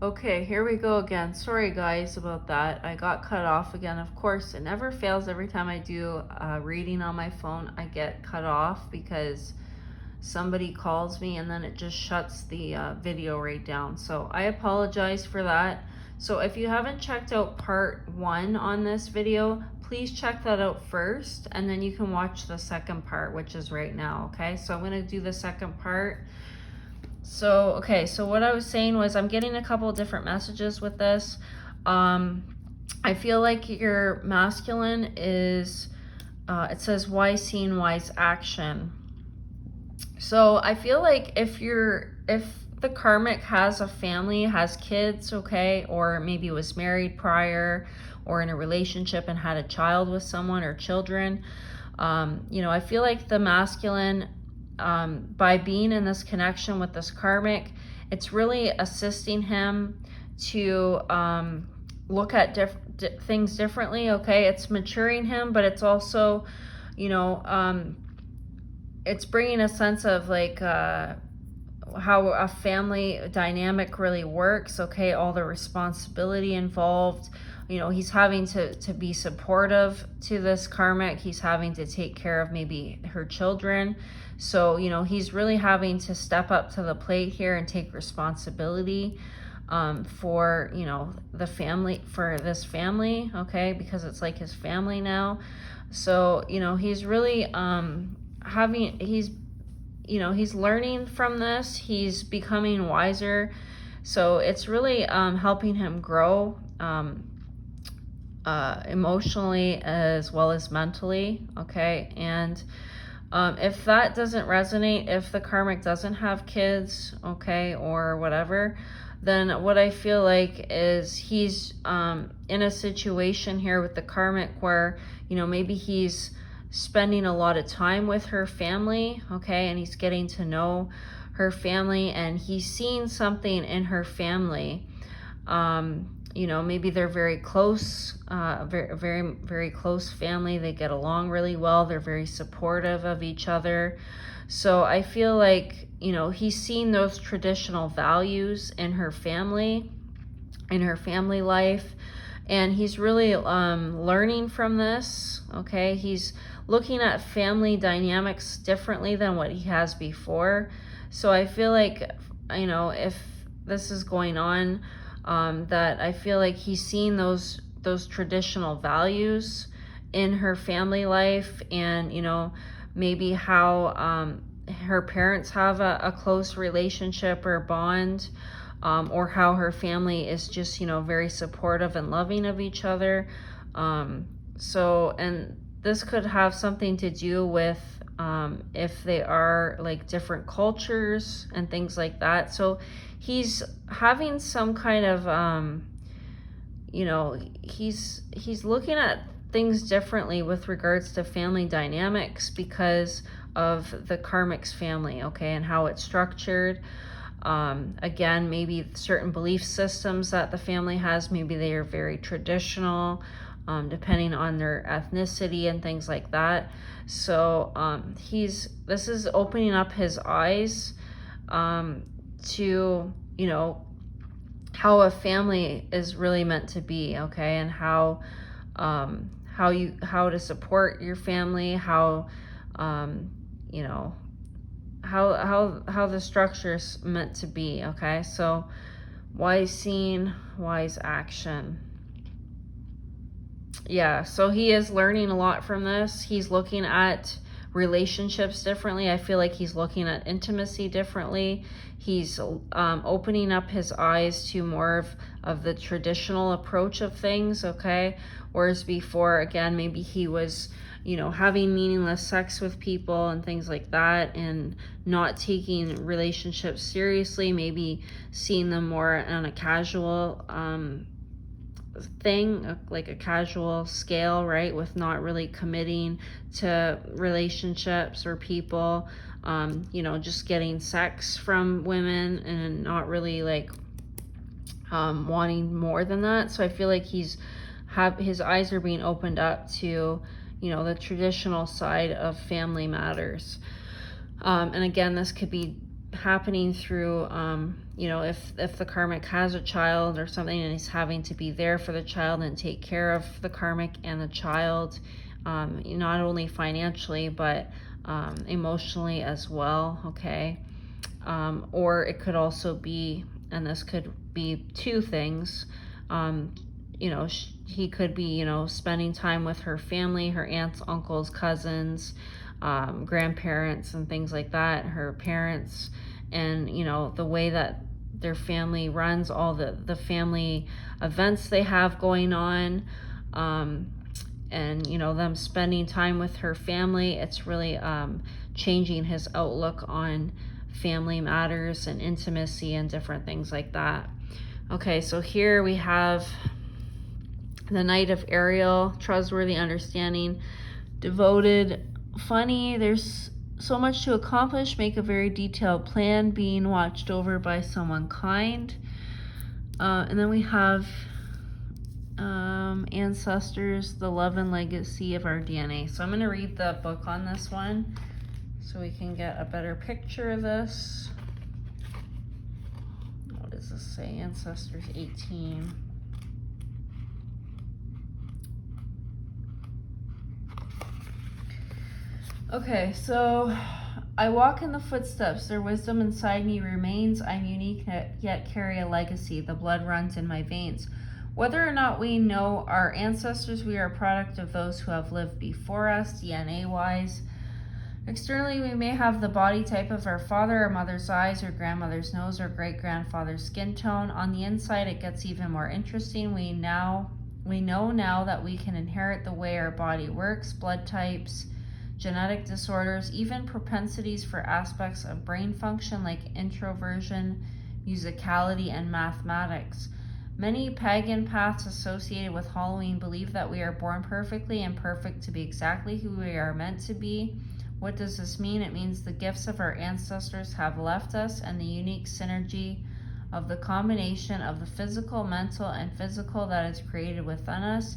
Okay, here we go again. Sorry guys about that. I got cut off again. Of course, it never fails. Every time I do a reading on my phone, I get cut off because somebody calls me and then it just shuts the video right down. So I apologize for that. So if you haven't checked out part 1 on this video, please check that out first, and then you can watch the second part, which is right now. Okay, so I'm going to do the second part. So, okay, so what I was saying was I'm getting a couple of different messages with this. I feel like your masculine is, it says wise scene, wise action. So I feel like if the karmic has a family, has kids, okay, or maybe was married prior or in a relationship and had a child with someone or children, you know, I feel like the masculine, by being in this connection with this karmic, it's really assisting him to look at things differently, okay? It's maturing him, but it's also, you know, it's bringing a sense of like how a family dynamic really works, okay? All the responsibility involved. You know, he's having to be supportive to this karmic. He's having to take care of maybe her children. So, you know, he's really having to step up to the plate here and take responsibility for, you know, the family, for this family, okay? Because it's like his family now. So, you know, he's really he's learning from this. He's becoming wiser. So it's really helping him grow emotionally as well as mentally, okay? And if that doesn't resonate, if the karmic doesn't have kids, okay, or whatever, then what I feel like is he's in a situation here with the karmic where, you know, maybe he's spending a lot of time with her family, okay, and he's getting to know her family, and he's seeing something in her family. You know, maybe they're very close, very close family. They get along really well. They're very supportive of each other. So I feel like, you know, he's seen those traditional values in her family life, and he's really learning from this, okay? He's looking at family dynamics differently than what he has before. So I feel like, you know, if this is going on, that I feel like he's seen those traditional values in her family life, and, you know, maybe how her parents have a close relationship or bond, or how her family is just, you know, very supportive and loving of each other. So, and this could have something to do with if they are like different cultures and things like that. So he's having some kind of, you know, he's looking at things differently with regards to family dynamics because of the karmic's family, okay, and how it's structured. Again, maybe certain belief systems that the family has, maybe they are very traditional, depending on their ethnicity and things like that. So this is opening up his eyes to, you know, how a family is really meant to be, okay, and how to support your family, how you know, how the structure's meant to be, okay? So wise scene, wise action. Yeah, so he is learning a lot from this. He's looking at relationships differently. I feel like he's looking at intimacy differently. He's opening up his eyes to more of the traditional approach of things, okay? Whereas before, again, maybe he was, you know, having meaningless sex with people and things like that, and not taking relationships seriously, maybe seeing them more on a casual thing, like a casual scale, right, with not really committing to relationships or people, you know, just getting sex from women and not really like wanting more than that. So I feel like his eyes are being opened up to, you know, the traditional side of family matters. And again, this could be happening through you know, if the karmic has a child or something and he's having to be there for the child and take care of the karmic and the child, not only financially, but emotionally as well, okay? Or it could also be, and this could be two things, you know, he could be, you know, spending time with her family, her aunts, uncles, cousins, grandparents and things like that, her parents, and, you know, the way that their family runs, all the family events they have going on, and, you know, them spending time with her family. It's really changing his outlook on family matters and intimacy and different things like that. Okay, so here we have the Knight of Ariel, trustworthy, understanding, devoted, funny. There's so much to accomplish, make a very detailed plan, being watched over by someone kind. And then we have ancestors, the love and legacy of our DNA. So I'm going to read the book on this one so we can get a better picture of this. What does this say? Ancestors 18. Okay, so I walk in the footsteps. Their wisdom inside me remains. I'm unique, yet carry a legacy. The blood runs in my veins. Whether or not we know our ancestors, we are a product of those who have lived before us, DNA-wise. Externally, we may have the body type of our father, our mother's eyes, or grandmother's nose, or great-grandfather's skin tone. On the inside, it gets even more interesting. We know now that we can inherit the way our body works, blood types, genetic disorders, even propensities for aspects of brain function like introversion, musicality, and mathematics. Many pagan paths associated with Halloween believe that we are born perfectly and perfect to be exactly who we are meant to be. What does this mean? It means the gifts of our ancestors have left us, and the unique synergy of the combination of the physical, mental, and physical that is created within us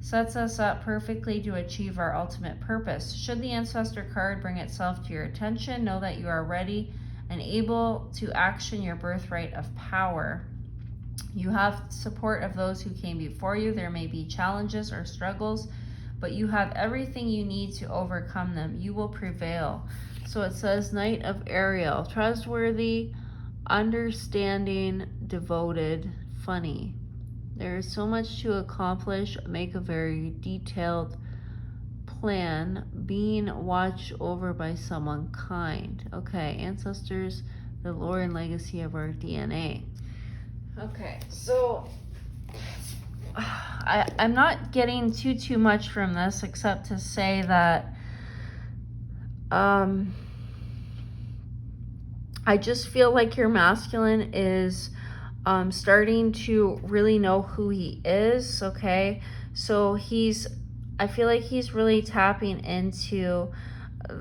sets us up perfectly to achieve our ultimate purpose. Should the ancestor card bring itself to your attention, know that you are ready and able to action your birthright of power. You have support of those who came before you. There may be challenges or struggles, but you have everything you need to overcome them. You will prevail. So it says Knight of Ariel, trustworthy, understanding, devoted, funny. There is so much to accomplish. Make a very detailed plan, being watched over by someone kind. Okay, ancestors, the lore and legacy of our DNA. Okay, so I'm not getting too much from this except to say that I just feel like your masculine is starting to really know who he is, okay? So I feel like he's really tapping into,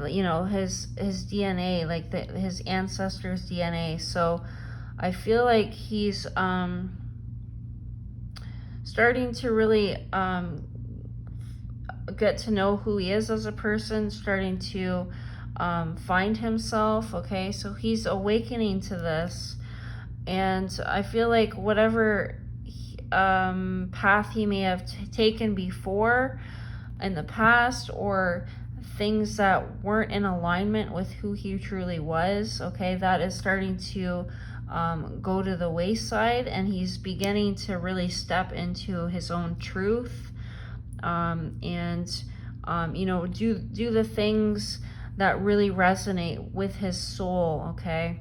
you know, his DNA, like his ancestors' DNA. So I feel like he's starting to really get to know who he is as a person, starting to find himself, okay? So he's awakening to this. And I feel like whatever path he may have taken before in the past, or things that weren't in alignment with who he truly was, okay, that is starting to go to the wayside, and he's beginning to really step into his own truth, and you know, do the things that really resonate with his soul, okay?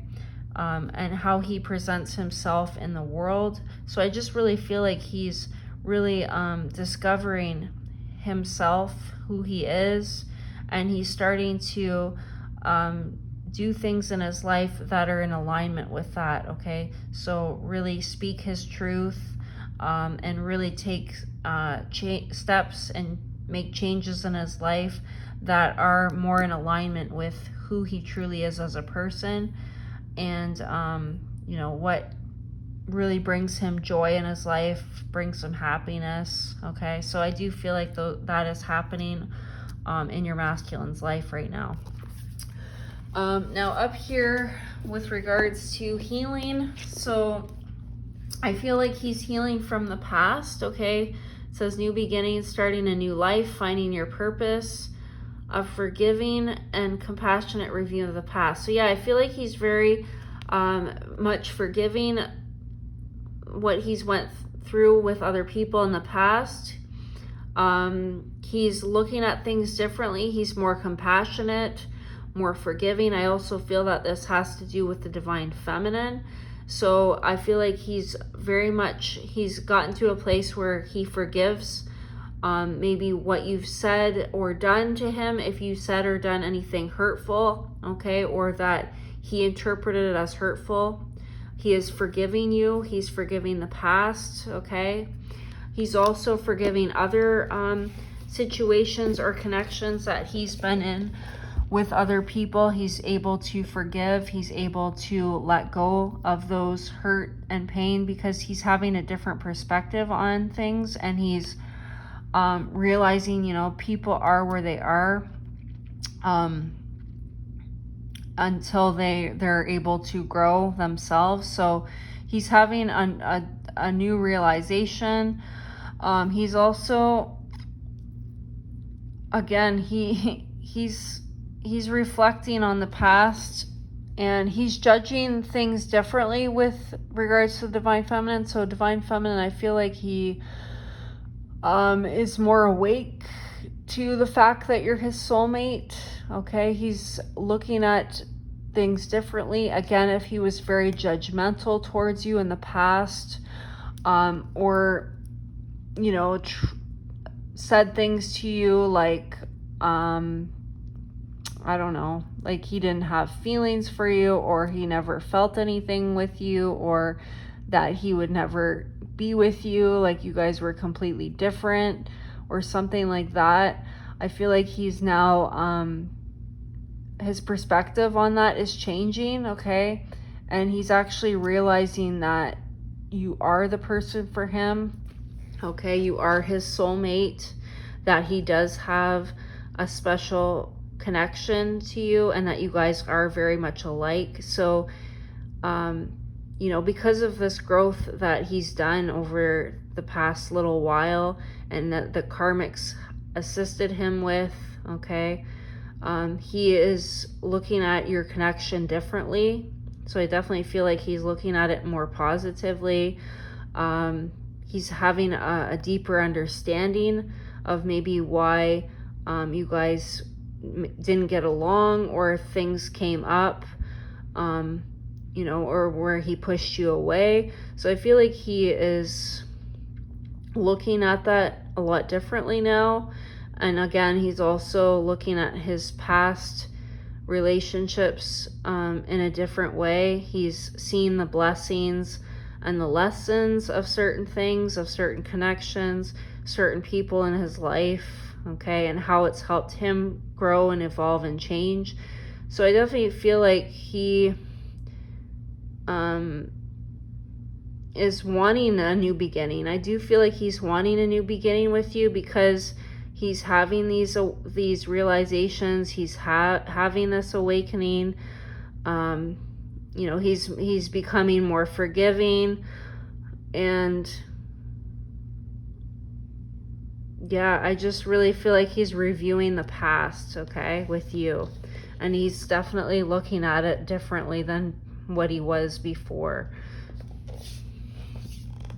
And how he presents himself in the world. So I just really feel like he's really discovering himself, who he is, and he's starting to do things in his life that are in alignment with that, okay? So really speak his truth, and really take steps and make changes in his life that are more in alignment with who he truly is as a person, and you know, what really brings him joy in his life, brings him happiness, okay? So I do feel like that is happening in your masculine's life right now. Now up here with regards to healing, so I feel like he's healing from the past, okay? It says new beginnings, starting a new life, finding your purpose, a forgiving and compassionate review of the past. So yeah, I feel like he's very much forgiving what he's went through with other people in the past. He's looking at things differently. He's more compassionate, more forgiving. I also feel that this has to do with the Divine Feminine. So I feel like he's gotten to a place where he forgives maybe what you've said or done to him, if you said or done anything hurtful, okay, or that he interpreted it as hurtful. He is forgiving you. He's forgiving the past, okay? He's also forgiving other situations or connections that he's been in with other people. He's able to forgive. He's able to let go of those hurt and pain because he's having a different perspective on things, and he's realizing, you know, people are where they are until they're able to grow themselves. So he's having a new realization. He's also, again, he's reflecting on the past, and he's judging things differently with regards to the Divine Feminine. So Divine Feminine, I feel like he is more awake to the fact that you're his soulmate, okay? He's looking at things differently. Again, if he was very judgmental towards you in the past, or, you know, said things to you like, I don't know, like he didn't have feelings for you, or he never felt anything with you, or that he would never be with you, like you guys were completely different or something like that. I feel like he's now, his perspective on that is changing, okay? And he's actually realizing that you are the person for him, okay? You are his soulmate, that he does have a special connection to you, and that you guys are very much alike. So, you know, because of this growth that he's done over the past little while, and that the karmics assisted him with, okay, he is looking at your connection differently. So I definitely feel like he's looking at it more positively. He's having a deeper understanding of maybe why you guys didn't get along, or things came up, you know, or where he pushed you away. So I feel like he is looking at that a lot differently now. And again, he's also looking at his past relationships in a different way. He's seen the blessings and the lessons of certain things, of certain connections, certain people in his life, okay, and how it's helped him grow and evolve and change. So I definitely feel like he is wanting a new beginning. I do feel like he's wanting a new beginning with you, because he's having these realizations. He's having this awakening. You know, he's becoming more forgiving, and yeah, I just really feel like he's reviewing the past, okay, with you, and he's definitely looking at it differently than what he was before.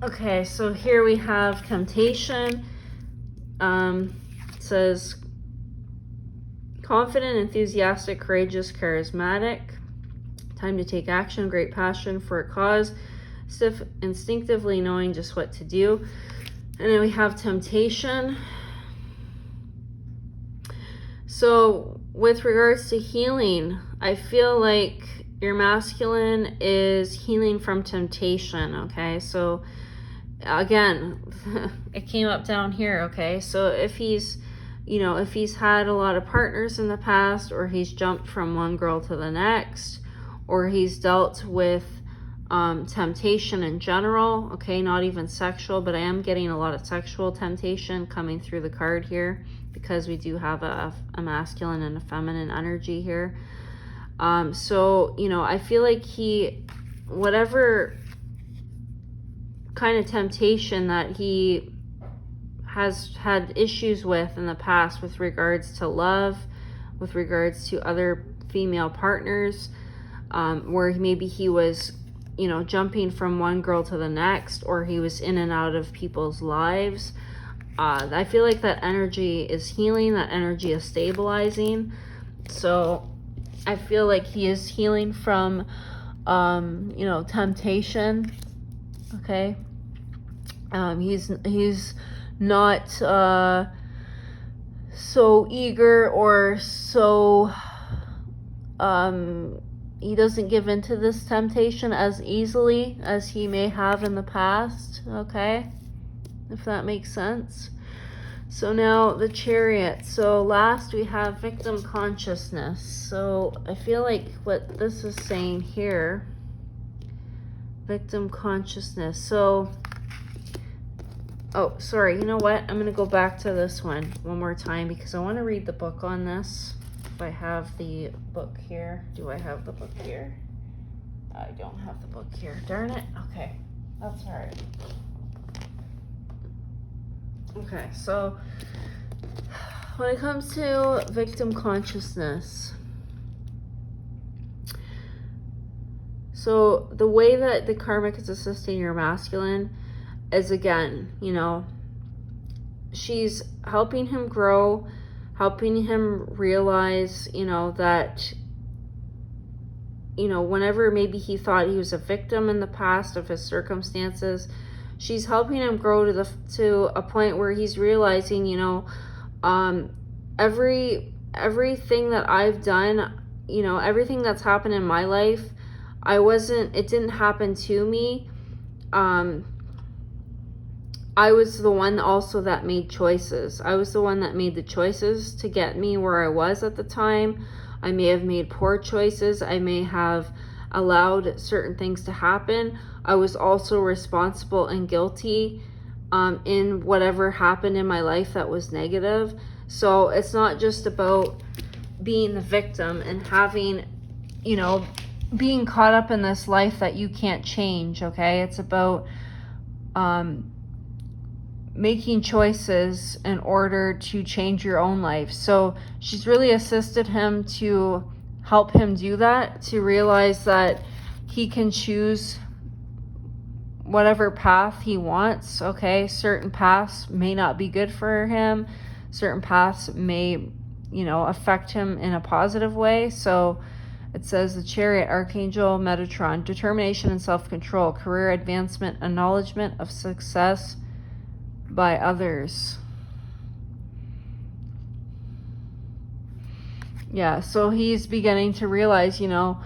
Okay, so here we have temptation. It says confident, enthusiastic, courageous, charismatic. Time to take action, great passion for a cause, instinctively knowing just what to do. And then we have temptation. So with regards to healing, I feel like your masculine is healing from temptation, okay? So again, it came up down here, okay? So if he's, you know, if he's had a lot of partners in the past, or he's jumped from one girl to the next, or he's dealt with temptation in general, okay, not even sexual, but I am getting a lot of sexual temptation coming through the card here, because we do have a masculine and a feminine energy here. So, you know, I feel like whatever kind of temptation that he has had issues with in the past with regards to love, with regards to other female partners, where maybe he was, you know, jumping from one girl to the next, or he was in and out of people's lives. I feel like that energy is healing, that energy is stabilizing. So I feel like he is healing from, you know, temptation. Okay. He's not so eager, or so he doesn't give into this temptation as easily as he may have in the past. Okay, if that makes sense. So now the Chariot. So last we have victim consciousness. So I feel like what this is saying here, victim consciousness. So, oh, sorry, you know what? I'm going to go back to this one more time because I want to read the book on this. If I have the book here. Do I have the book here? I don't have the book here. Darn it. Okay, that's all right. Okay, so when it comes to victim consciousness, so the way that the karmic is assisting your masculine is, again, you know, she's helping him grow, helping him realize, you know, that, you know, whenever maybe he thought he was a victim in the past of his circumstances, she's helping him grow to a point where he's realizing, you know, everything that I've done, you know, everything that's happened in my life, it didn't happen to me. I was the one also that made choices. I was the one that made the choices to get me where I was at the time. I may have made poor choices. I may have allowed certain things to happen. I was also responsible and guilty in whatever happened in my life that was negative. So it's not just about being the victim and having, you know, being caught up in this life that you can't change, okay? It's about making choices in order to change your own life. So she's really assisted him to help him do that, to realize that he can choose whatever path he wants, okay? Certain paths may not be good for him. Certain paths may, you know, affect him in a positive way. So it says the Chariot, Archangel, Metatron, determination and self-control, career advancement, acknowledgement of success by others. Yeah, so he's beginning to realize, you know,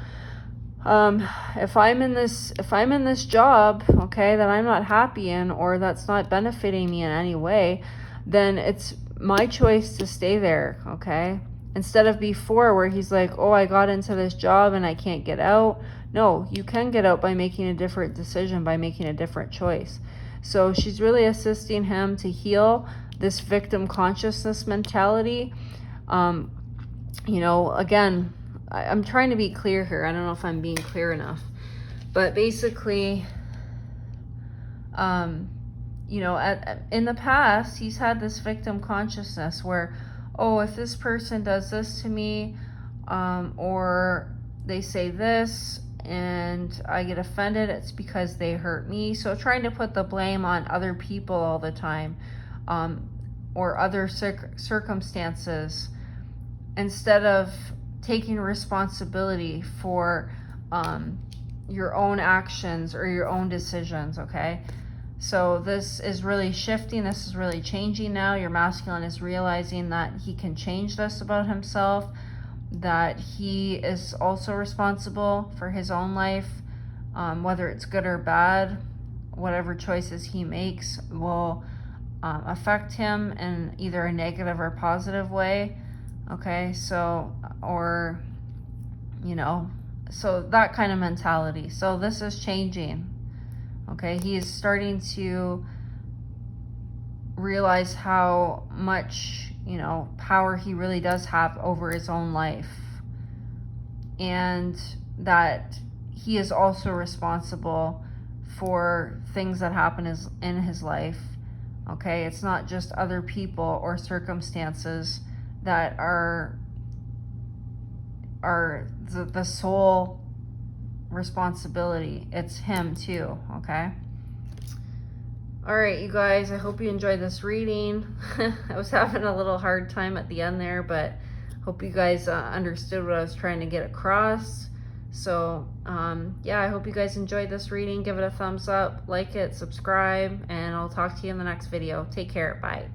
if I'm in this job, okay, that I'm not happy in, or that's not benefiting me in any way, then it's my choice to stay there, okay? Instead of before where he's like, oh, I got into this job and I can't get out. No, you can get out by making a different decision, by making a different choice. So she's really assisting him to heal this victim consciousness mentality. You know, again, I'm trying to be clear here. I don't know if I'm being clear enough. But basically, you know, in the past, he's had this victim consciousness where, oh, if this person does this to me, or they say this and I get offended, it's because they hurt me. So trying to put the blame on other people all the time, or other circumstances, instead of taking responsibility for your own actions or your own decisions, okay? So this is really shifting. This is really changing now. Your masculine is realizing that he can change this about himself, that he is also responsible for his own life, whether it's good or bad. Whatever choices he makes will affect him in either a negative or positive way. Okay, so, or, you know, so that kind of mentality. So this is changing. Okay, he is starting to realize how much, you know, power he really does have over his own life. and that he is also responsible for things that happen in his life. Okay, it's not just other people or circumstances that are the sole responsibility. It's him too. Okay. All right, you guys, I hope you enjoyed this reading. I was having a little hard time at the end there, but hope you guys understood what I was trying to get across. So yeah, I hope you guys enjoyed this reading. Give it a thumbs up, like it, subscribe, and I'll talk to you in the next video. Take care. Bye.